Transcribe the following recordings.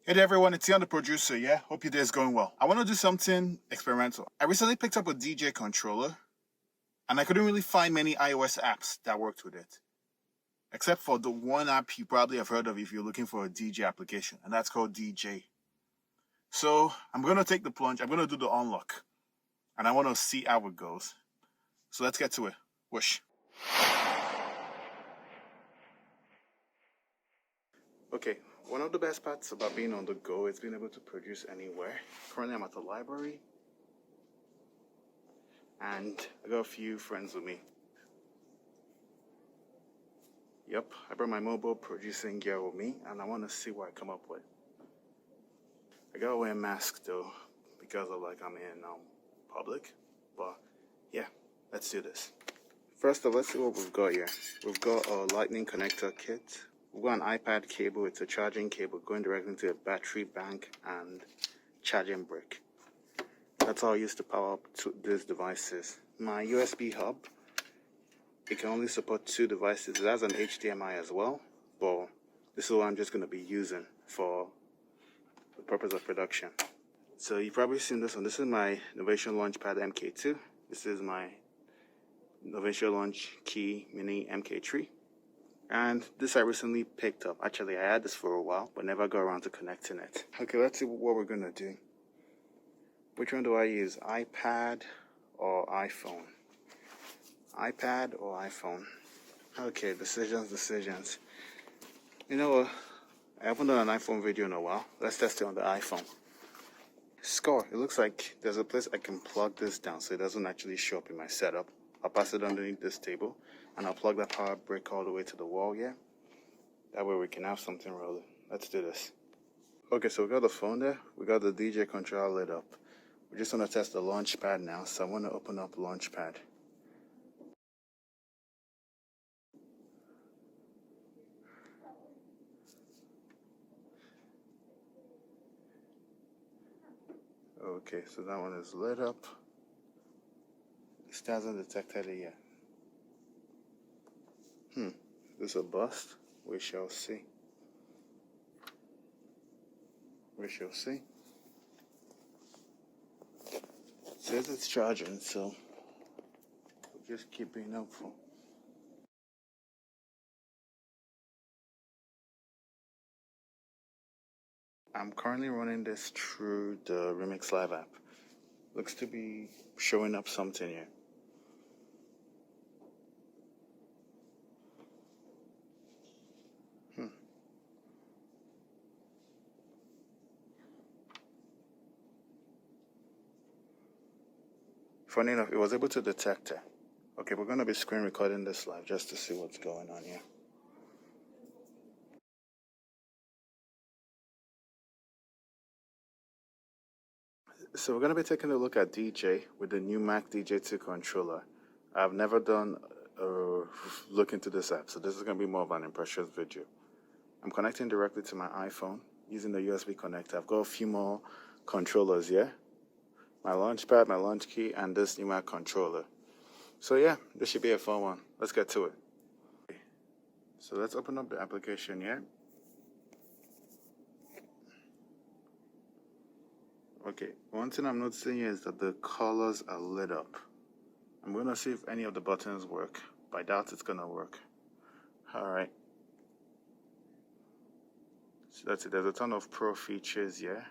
Hey there everyone, it's Ian the producer, yeah? Hope your day is going well. I want to do something experimental. I recently picked up a DJ controller, and I couldn't really find many iOS apps that worked with it. Except for the one app you probably have heard of if you're looking for a DJ application, and that's called Djay. So, I'm going to take the plunge, I'm going to do the unlock, and I want to see how it goes. So let's get to it. Whoosh. Okay, one of the best parts about being on the go is being able to produce anywhere. Currently I'm at the library, and I got a few friends with me. Yep, I brought my mobile producing gear with me, and I want to see what I come up with. I gotta wear a mask though, because of I'm in public, but yeah, let's do this. First off, let's see what we've got here. We've got a lightning connector kit. We've got an iPad cable. It's a charging cable going directly into a battery bank and charging brick. That's all I use to power up these devices. My USB hub, it can only support 2 devices. It has an HDMI as well, but this is what I'm just going to be using for the purpose of production. So you've probably seen this one. This is my Novation Launchpad MK2. This is my Novation Launch Key Mini MK3. And this I recently picked up. Actually, I had this for a while, but never got around to connecting it. Okay, let's see what we're going to do. Which one do I use? iPad or iPhone? iPad or iPhone? Okay, decisions. You know what? I haven't done an iPhone video in a while. Let's test it on the iPhone. Score. It looks like there's a place I can plug this down so it doesn't actually show up in my setup. I'll pass it underneath this table and I'll plug that power brick all the way to the wall, yeah? That way we can have something rolling. Let's do this. Okay, so we got the phone there. We got the DJ controller lit up. We're just going to test the Launchpad now, so I want to open up Launchpad. Okay, so that one is lit up. It hasn't detected it yet. This is a bust. We shall see. We shall see. It says it's charging, so we'll just keep being hopeful. I'm currently running this through the Remix Live app. Looks to be showing up something here. Funny enough, it was able to detect it. Okay, we're going to be screen recording this live just to see what's going on here. So we're going to be taking a look at Djay with the new Mac DJGO2 controller. I've never done a look into this app, so this is going to be more of an impressions video. I'm connecting directly to my iPhone using the USB connector. I've got a few more controllers here. My Launchpad, my launch key, and this new Mac controller. So yeah, this should be a fun one. Let's get to it. So let's open up the application here. Okay, one thing I'm noticing here is that the colors are lit up. I'm going to see if any of the buttons work, but I doubt it's going to work. Alright. So that's it. There's a ton of pro features here.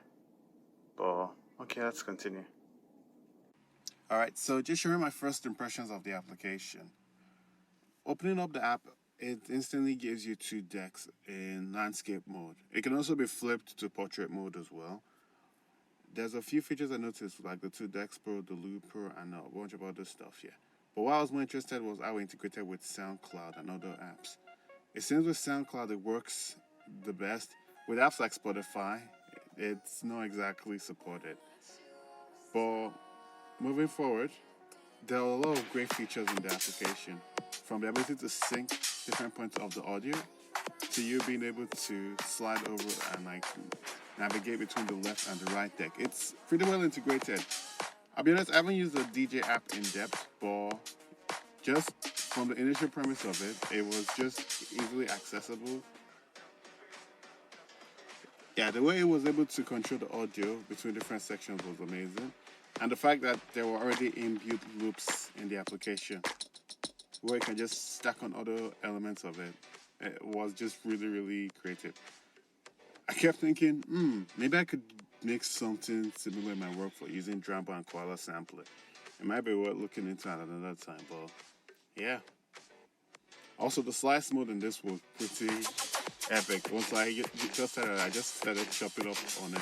But, okay, let's continue. Alright, so just sharing my first impressions of the application. Opening up the app, it instantly gives you 2 decks in landscape mode. It can also be flipped to portrait mode as well. There's a few features I noticed, like the 2 decks pro, the looper, and a bunch of other stuff here. But what I was more interested was how it integrated with SoundCloud and other apps. It seems with SoundCloud it works the best. With apps like Spotify, it's not exactly supported. But moving forward, there are a lot of great features in the application. From the ability to sync different points of the audio, to you being able to slide over and navigate between the left and the right deck. It's pretty well integrated. I'll be honest, I haven't used the DJ app in depth, but just from the initial premise of it, it was just easily accessible. Yeah, the way it was able to control the audio between different sections was amazing. And the fact that there were already inbuilt loops in the application where you can just stack on other elements of it, it was just really, really creative. I kept thinking, maybe I could make something similar in my work for using Drambo and Koala sampler. It might be worth looking into at another time, but yeah. Also, the slice mode in this was pretty epic. Once I just started chopping up on it.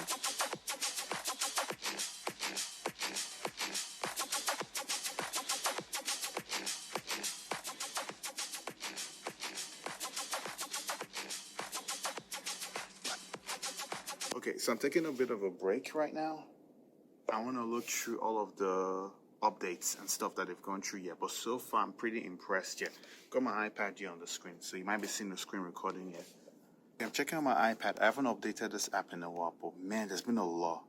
Okay, so I'm taking a bit of a break right now. I want to look through all of the updates and stuff that they've gone through yet, but so far I'm pretty impressed yet. Got my iPad here on the screen, so you might be seeing the screen recording here. I'm checking out my iPad. I haven't updated this app in a while, but man, there's been a lot.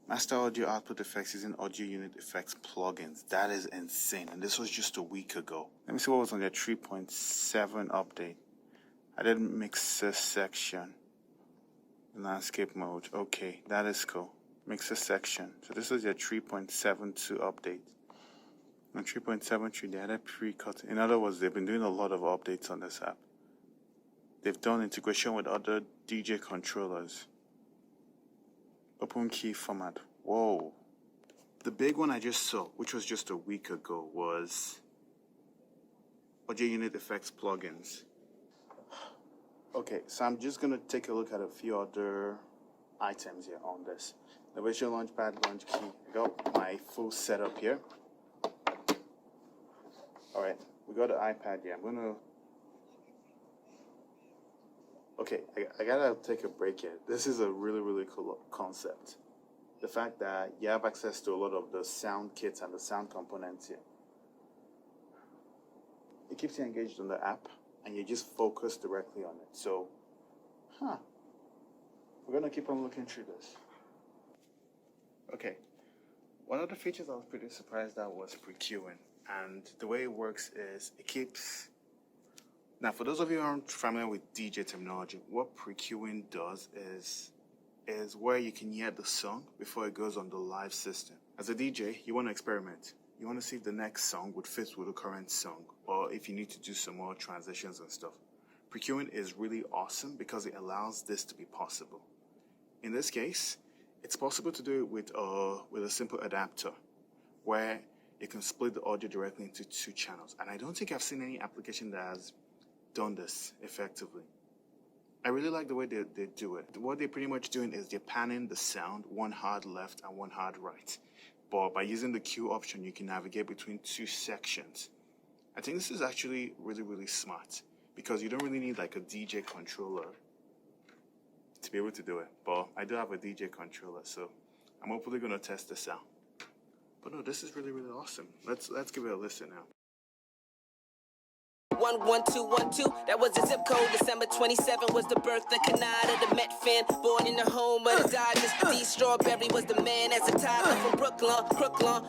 Master audio output effects using audio unit effects plugins. That is insane, and this was just a week ago. Let me see what was on their 3.7 update. I didn't mix this section. Landscape mode. Okay, that is cool. Mixer section. So this is your 3.72 update. And 3.73, they had a pre-cut. In other words, they've been doing a lot of updates on this app. They've done integration with other DJ controllers. Open key format. Whoa. The big one I just saw, which was just a week ago, was audio unit effects plugins. Okay, so I'm just going to take a look at a few other items here on this. Novation Launchpad, launch key. I got my full setup here. Alright, we got the iPad here. I'm going to... Okay, I gotta take a break here. This is a really, really cool concept. The fact that you have access to a lot of the sound kits and the sound components here. It keeps you engaged on the app, and you just focus directly on it. So, we're gonna keep on looking through this. Okay, one of the features I was pretty surprised at was pre-queuing, and the way it works is it keeps... Now, for those of you who aren't familiar with DJ terminology, what pre-queuing does is where you can hear the song before it goes on the live system. As a DJ, you want to experiment. You want to see if the next song would fit with the current song, or if you need to do some more transitions and stuff. Pre-queuing is really awesome because it allows this to be possible. In this case, it's possible to do it with a simple adapter, where you can split the audio directly into two channels. And I don't think I've seen any application that has done this effectively. I really like the way they do it. What they're pretty much doing is they're panning the sound, one hard left and one hard right. But by using the Q option, you can navigate between two sections. I think this is actually really, really smart because you don't really need like a DJ controller to be able to do it. But I do have a DJ controller, so I'm hopefully going to test this out. But no, this is really, really awesome. Let's give it a listen now. 11212, that was the zip code. December 27 was the birth of Canada, the Met fan, born in the home of the Dodgers. D. Strawberry was the man as a toddler from Brooklyn.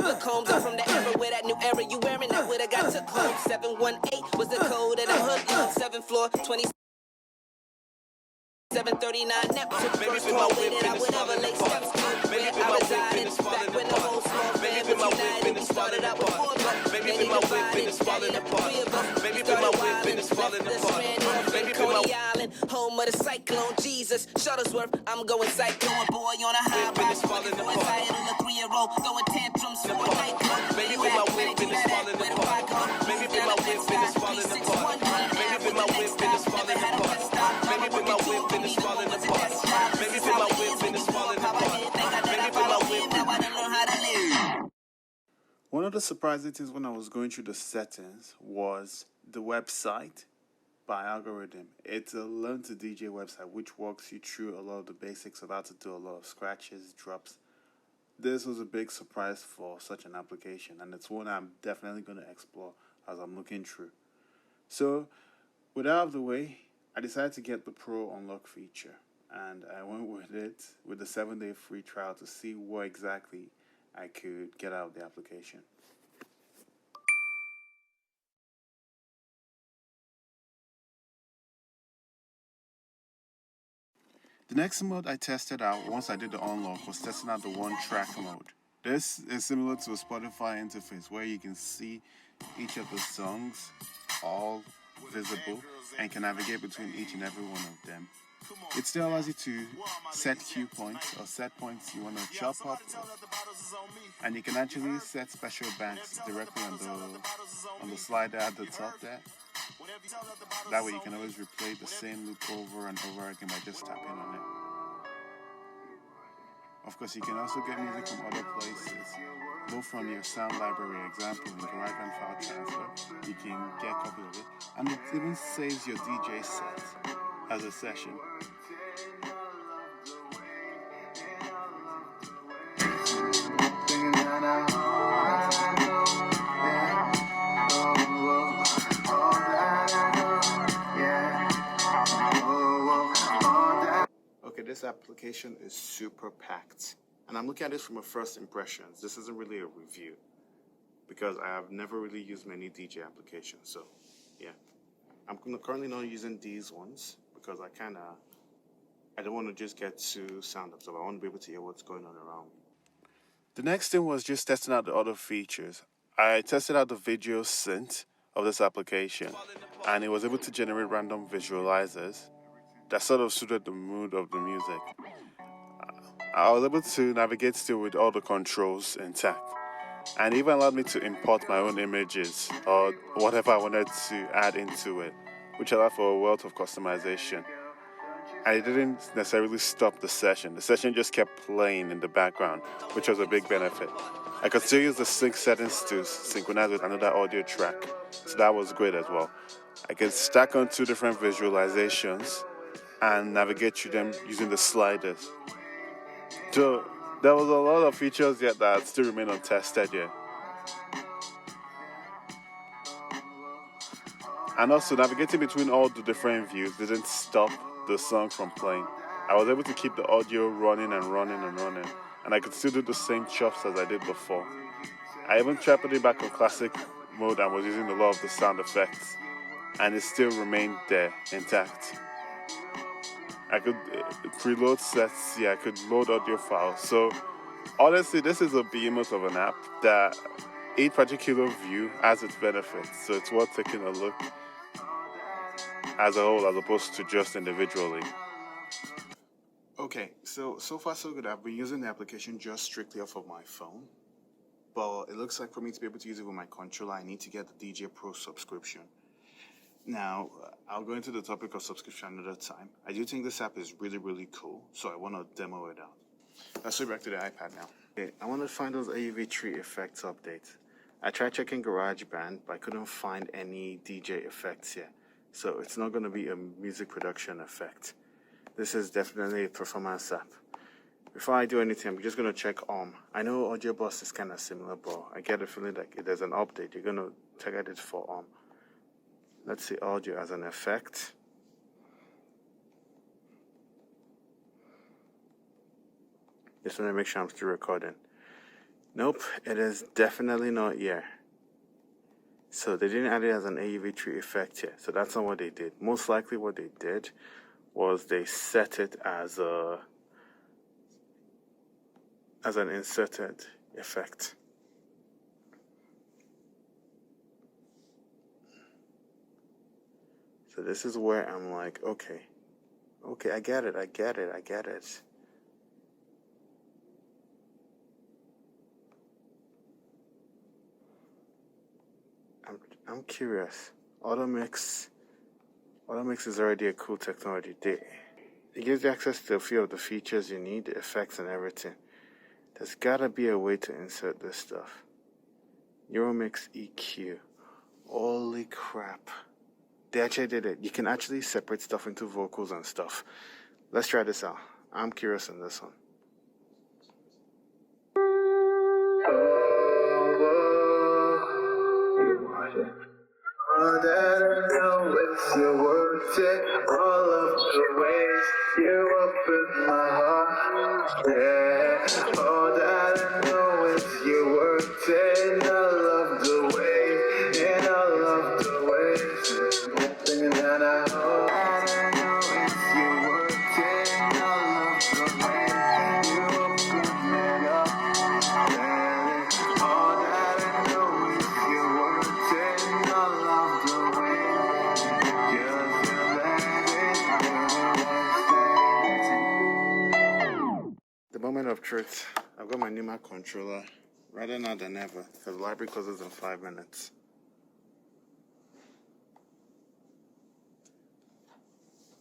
Look, Holmes, I'm from the era where that new era you wearing, I would've got took home. 718 was the code of the hood, 7th floor, 2739 Neptune. First hallway that I would ever lay steps to. Where I resided, back when the whole small band was united. We started out with 4 bucks, then they divided, standing up 3 of us. Started wildin', left the strand in Coney Island, home of the cyclone. Jesus, Shuttlesworth, I'm going cyclone. Boy on a high ride, looking for a tired on a 3-year-old, throwing tantrums for a nightclub. Maybe with my whip and it's falling apart. Maybe with my whip and it's falling apart. Maybe with my whip and it's falling apart. Maybe with my whip and it's falling apart. Maybe with my whip and it's falling apart. Maybe with my whip. One of the surprising things when I was going through the settings was the website by Algorithm. It's a Learn to DJ website which walks you through a lot of the basics of how to do a lot of scratches, drops. This was a big surprise for such an application, and it's one I'm definitely going to explore as I'm looking through. So, with that out of the way, I decided to get the Pro Unlock feature, and I went with it with the 7-day free trial to see what exactly I could get out of the application. The next mode I tested out once I did the unlock was testing out the one-track mode. This is similar to a Spotify interface where you can see each of the songs all visible and can navigate between each and every one of them. It still allows you to set cue points or set points you want to chop up, and you can actually set special banks directly on the slider at the top there. That way you can always replay the same loop over and over again by just tapping on it. Of course, you can also get music from other places, both from your sound library. Example, in Garageband file transfer, you can get a copy of it, and it even saves your DJ set as a session. Okay, this application is super packed, and I'm looking at this from a first impressions. This isn't really a review because I have never really used many DJ applications. So, yeah, I'm currently not using these ones because I don't want to just get too sound absorbed. I want to be able to hear what's going on around me. The next thing was just testing out the other features. I tested out the video synth of this application, and it was able to generate random visualizers that sort of suited the mood of the music. I was able to navigate still with all the controls intact, and even allowed me to import my own images or whatever I wanted to add into it, which allowed for a wealth of customization. I didn't necessarily stop the session. The session just kept playing in the background, which was a big benefit. I could still use the sync settings to synchronize with another audio track, so that was great as well. I could stack on 2 different visualizations and navigate through them using the sliders. So there was a lot of features yet that still remain untested yet. And also navigating between all the different views didn't stop the song from playing. I was able to keep the audio running and running and running, and I could still do the same chops as I did before. I even tried putting it back on classic mode and was using a lot of the sound effects, and it still remained there intact. I could preload sets, I could load audio files. So honestly, this is a behemoth of an app that each particular view has its benefits. So it's worth taking a look as a whole as opposed to just individually. Okay, so far so good. I've been using the application just strictly off of my phone. But it looks like for me to be able to use it with my controller, I need to get the DJ Pro subscription. Now, I'll go into the topic of subscription another time. I do think this app is really, really cool, so I want to demo it out. Let's switch back to the iPad now. Okay, I want to find those AUV3 effects updates. I tried checking Garageband, but I couldn't find any DJ effects yet. So it's not going to be a music production effect. This is definitely a performance app. Before I do anything, I'm just going to check I know audiobus is kind of similar, but I get a feeling like if there's an update, you're going to target it for let's see, audio as an effect. Just want to make sure I'm still recording. Nope, it is definitely not here. So they didn't add it as an AUV3 effect yet. So that's not what they did. Most likely what they did was they set it as an inserted effect. So this is where I'm like, okay, I get it. I'm curious. Automix is already a cool technology. It gives you access to a few of the features you need, the effects and everything. There's gotta be a way to insert this stuff. Euromix EQ. Holy crap. They actually did it. You can actually separate stuff into vocals and stuff. Let's try this out. I'm curious on this one. All that I know is you worth it. All of the ways you open my heart. Yeah. All that I know is you worth it. I love the way, and I love the ways. Nothing that I know is you worth it. I Moment of truth. I've got my new Mac controller. Rather now than ever, because the library closes in 5 minutes.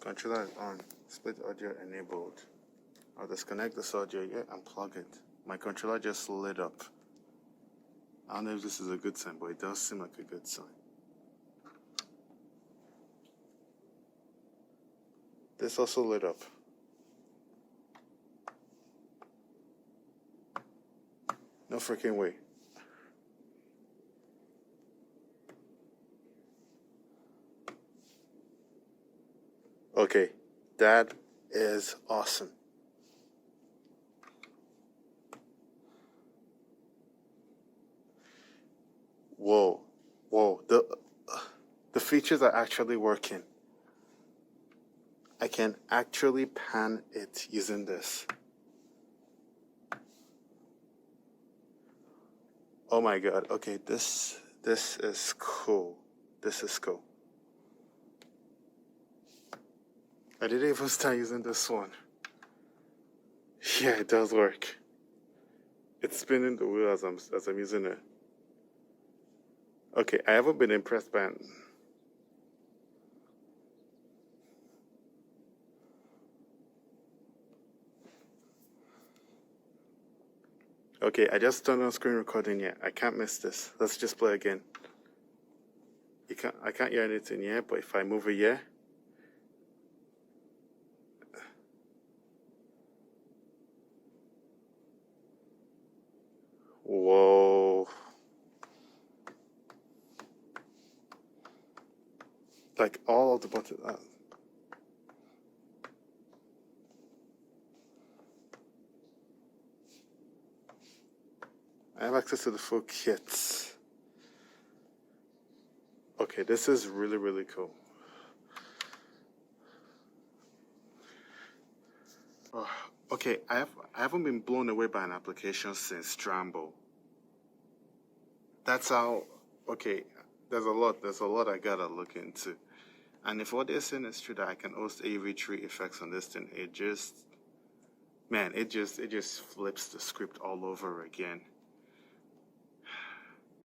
Controller is on. Split audio enabled. I'll disconnect this audio, yeah, and plug it. My controller just lit up. I don't know if this is a good sign, but it does seem like a good sign. This also lit up. No freaking way. Okay, that is awesome. Whoa, whoa, the features are actually working. I can actually pan it using this. Oh my god, okay, this is cool. This is cool. I didn't even start using this one. Yeah, it does work. It's spinning the wheel as I'm using it. Okay, I haven't been impressed by it. Okay, I just turned on screen recording yet. I can't miss this. Let's just play again. I can't hear anything yet, but if I move it here. Whoa. Like all of the buttons. I have access to the full kits. Okay, this is really, really cool. Oh, okay, I haven't been blown away by an application since Drambo. That's how. Okay, there's a lot I gotta look into. And if what they're saying is true that I can host AV3 effects on this thing, it just flips the script all over again.